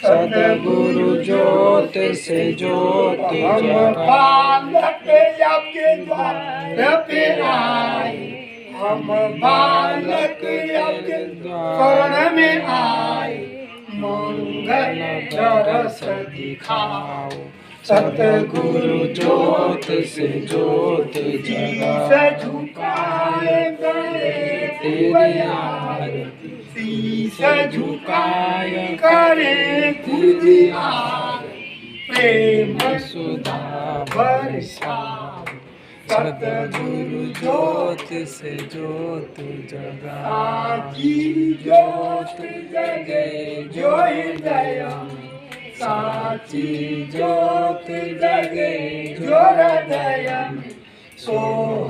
सतगुरु ज्योत से ज्योत जगाओ। बालक आपके द्वार पे आए, हम बालक आपके शरण में आए, मंगल रस दिखाओ। सतगुरु ज्योत से ज्योत जगाओ। से झुकाए गए तेरी आरती शीश झुकाए करे तुझी आरती, प्रेम सुधा बरसाओ। सतगुरु ज्योत से ज्योत जगाओ। साची ज्योत जगे जो हृदय में, साची ज्योत जगे जो हृदय में, सो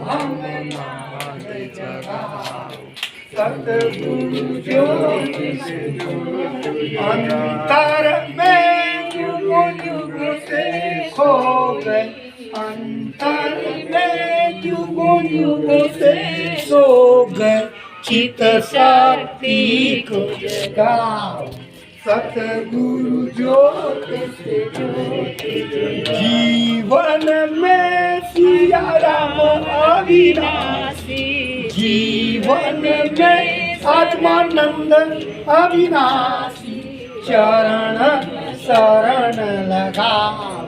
हम नाद जगाओ। सतगुरु ज्योत से ज्योत अंतर में युग युग से खो गए, अंतर में युग युग से सो गए, चित शक्ति को जगाओ। सतगुरु ज्योत से ज्योत जीवन में सिया राम अविनाशी, जीवन में आत्मानंद अविनाशी, चरण शरण लगाओ।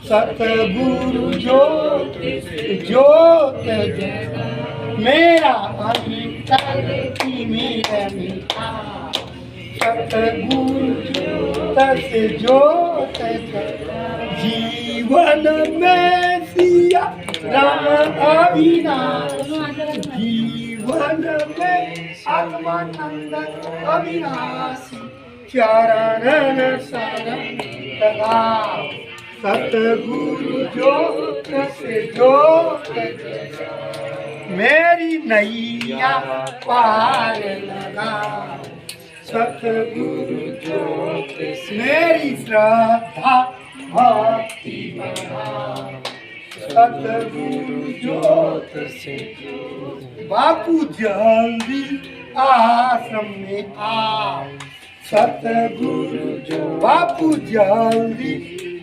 सतगुरु ज्योत ज्योत जगाओ, मेरा अंतर की मेरा मिटाओ। सतगुरु ज्योत से ज्योत जगाओ, जीवन में सिया राम अविनाशी, जीवन में आत्मानंद अविनाशी, चरण शरण लगाओ। सतगुरु ज्योत से ज्योत जगाओ, मेरी नैया पार लगाओ। सतगुरु ज्योत से मेरी श्रद्धा भक्ति बढ़ाओ। सतगुरु ज्योत से बापू जल्दी आश्रम में आओ। सतगुरु जो बापू जल्दी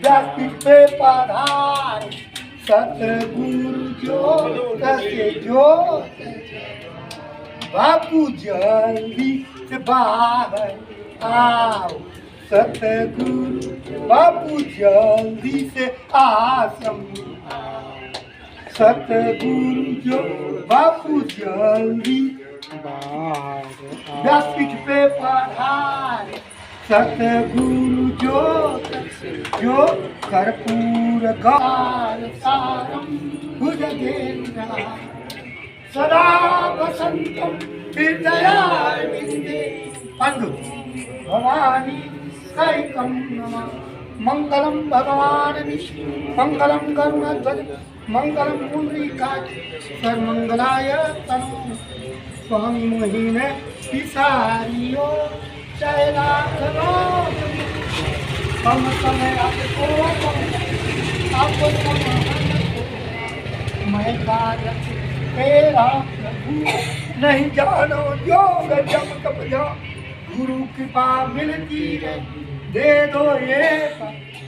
व्यासपीठ पे पधार। सतगुरु ज्योत से ज्योत बापू जल्दी से बाहर आओ। सतगुरु बापू जल्दी से आश्रम में आओ। सतगुरु जो बापू जल्दी व्यासपीठ पे पधार। सतगुरु जो कर्पूर गार सारम भुजगेन्द्र, सदा वसंतम हृदयारविंदे, पंडु भवानी सैकं नमः। मंगलम भगवान विष्णु, मंगलम गरुड़ध्वज, मंगलम पुंडरीकाक्ष, सर्वमंगलाय तनोतु। स्वामी मोहिन पिसारियो चैलाखनो, हम समय आपको आपको मैं कारक तेरा प्रभु, नहीं जानो योग जब तप जा। गुरु कृपा मिलती है दे दो ये,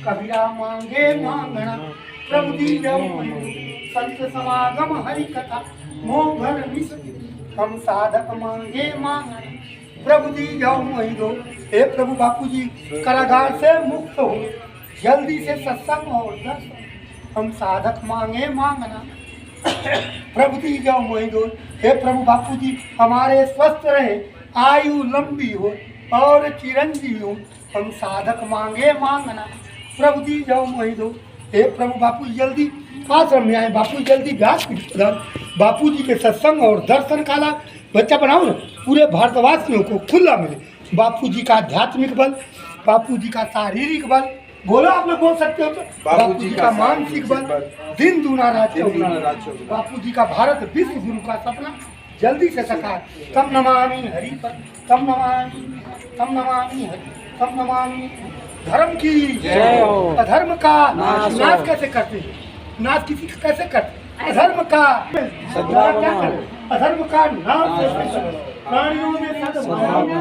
कबीरा मांगे मांगना प्रभु दी जाओ। संत समागम हरि कथा मोघन विष, हम साधक मांगे मांगना प्रभु दी जाओ मोहि दो। हे प्रभु बापू जी कारागार से मुक्त हो, जल्दी से सत्संग और दर्शन, हम साधक मांगे मांगना प्रभु दी जाओ मोहि दो। हे प्रभु बापू जी हमारे स्वस्थ रहे, आयु लंबी हो और चिरंजीवी हो, हम साधक मांगे मांगना प्रभु दी जाओ मोहि दो। हे प्रभु बापू जल्दी आश्रम में आए, बापू जल्दी व्यासपीठ पर, बापू जी के सत्संग और दर्शन का लाभ बच्चा बनाओ ना, पूरे भारतवासियों को खुला मिले। बापू जी का आध्यात्मिक बल, बापू जी का शारीरिक बल, बोलो आप लोग बोल सकते हो तो, बापू जी का मानसिक बल, दिन दूना राज्य, बापू जी का भारत विश्व गुरु का सपना जल्दी से साकार। तम नमामि हरि पर, तम नमामि हरि, तम नमामि। धर्म की जय हो। अधर्म का नाश कैसे करते हैं, नाश किसी का कैसे करते, अधर्म का अधर्म का नाश कैसे करते। प्राणियों में सद्भावना,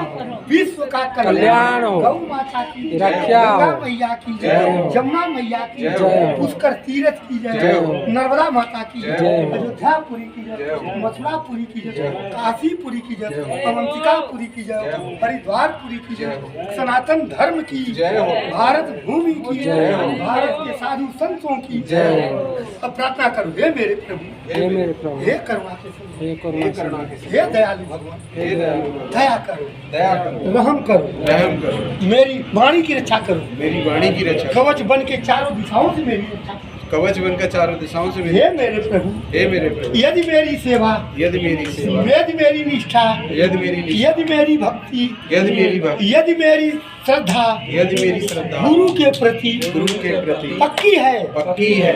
विश्व का कल्याण हो। गौ माता की रक्षा हो। गंगा मैया की जय हो। जमुना मैया की जय हो। पुष्कर तीर्थ की जय जय, हो। नर्मदा माता की जय जय, हो। अयोध्यापुरी की जय जय, हो। मथुरापुरी की जय जय, हो। काशीपुरी की जय, जय हो। अवंतिकापुरी की जय, जय हो। हरिद्वारपुरी की जय जय, हो। सनातन धर्म की जय हो। भारत भूमि की जय हो। भारत के साधु संतों की जय हो। अब प्रार्थना करो, हे मेरे प्रभु, हे मेरे प्रभु, हे करुणा के प्रभु, हे करुणा के हे दयालु भगवान, हे दयालु भगवान, दया करो, दया करो, रहम करो, रहम करो, मेरी वाणी की रक्षा करो, मेरी वाणी की रक्षा करो। कवच बन के चारों दिशाओं से मेरी रक्षा करो। कवच बनकर चारों दिशाओं से मेरी, हे मेरे प्रभु, हे मेरे प्रभु, यदि मेरी सेवा, यदि मेरी सेवा, यदि मेरी निष्ठा, यदि मेरी निष्ठा, यदि मेरी भक्ति, यदि मेरी भक्ति, यदि मेरी श्रद्धा यदि मेरी श्रद्धा गुरु के प्रति गुरु के प्रति पक्की है, पक्की है,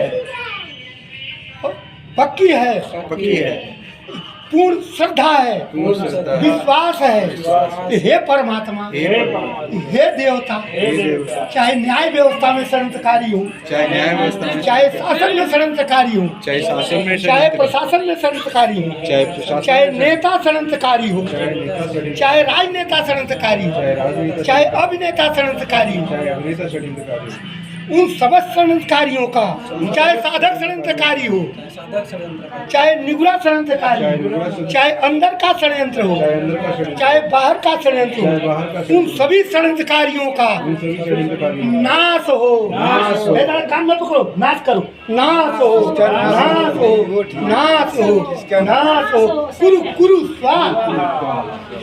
पक्की है, पक्की है, पूर्ण श्रद्धा है, पूर्ण श्रद्धा है, विश्वास है, हे परमात्मा, हे परमात्मा, हे देवता, हे देवता, चाहे न्याय व्यवस्था में षड्यंत्रकारी हूँ, चाहे न्याय व्यवस्था में, चाहे शासन में षड्यंत्रकारी हूँ, चाहे शासन में, चाहे प्रशासन में षड्यंत्रकारी हूँ, चाहे प्रशासन चाहे में, नेता षड्यंत्रकारी हूँ, चाहे नेता षड्यंत्र, चाहे राजनेता षड्यंत्रकारी चाहे हूँ, राजनेता, चाहे अभिनेता षड्यंत्रकारी हूँ, चाहे अभिनेता षड्यंत्रकारी, उन समस्त षड्यंत्रकारियों का, चाहे साधक षड्यंत्रकारी हो, चाहे निगुरा षड्यंत्रकारी हो, चाहे अंदर का षड्यंत्र हो, चाहे अंदर का षड्यंत्र, चाहे बाहर का षड्यंत्र चाहे बाहर का हो, षड्यंत्र, उन सभी षड्यंत्रकारियों का उन सभी षड्यंत्रकारियों का नाश हो, नाश हो। मेरा काम मत करो, नाश करो, नाश हो, नाश हो, नाश हो, नाश हो, कुरु कुरु स्वाहा।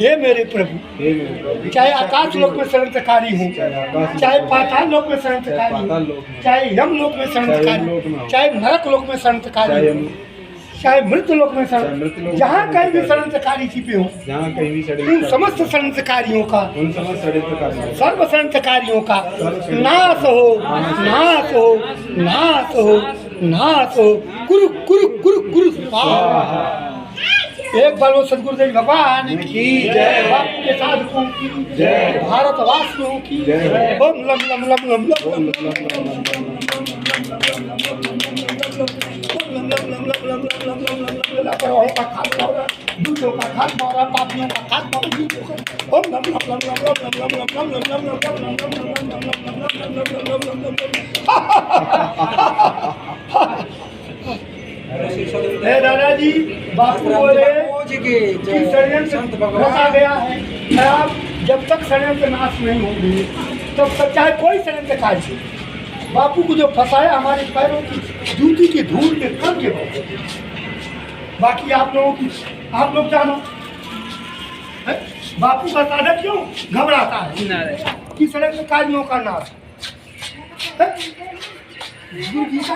हे मेरे प्रभु, हे मेरे प्रभु, चाहे आकाश लोक में षड्यंत्रकारी हूँ, चाहे आकाश, चाहे पाताल लोक में चाहे षड्यंत्रकारी पाताल हूँ, लोक में, चाहे यम लोक में चाहे षड्यंत्रकारी यमलोक में हूँ, हो, चाहे नरक लोक में षड्यंत्रकारी चाहे हूँ, चाहे मृत्यु लोक में चाहे मृत्यु लोक में जहाँ कहीं भी षड्यंत्रकारी, षड्यंत्रकारी छिपे हो, जहाँ कहीं भी उन षड्यंत्र, समस्त षड्यंत्रकारियों का, उन समस्त षड्यंत्रकारियों का सर्व षड्यंत्रकारियों का नाश हो, नाश हो, नाश हो, नाश हो, कुरु कुरु कुरु कुरु स्वाहा। एक बार वो सदगुरुदेव भगवान की जय, बापू के साधकों की जय, भारतवासियों की जय। ओम लम लम लम लम लम लापरवाहों का खात मारा, दूतों का खात मारा, पापियों का खात मारा, ओम लम लम लम लम लम लम लम लम लम हे दादाजी, बापू बोले कि षड्यंत्र रचा गया है, खराब जब तक षड्यंत्र नाश नहीं होंगे तब तक चाहे कोई षड्यंत्र कार्य, बापू को जो फंसाया हमारे पैरों की जूती की धूल में कम के बाद, बाकी आप लोगों की आप लोग जानो है? बापू का साधक क्यों घबराता है कि षड्यंत्र कार्यों का नाश है? गुरु जी का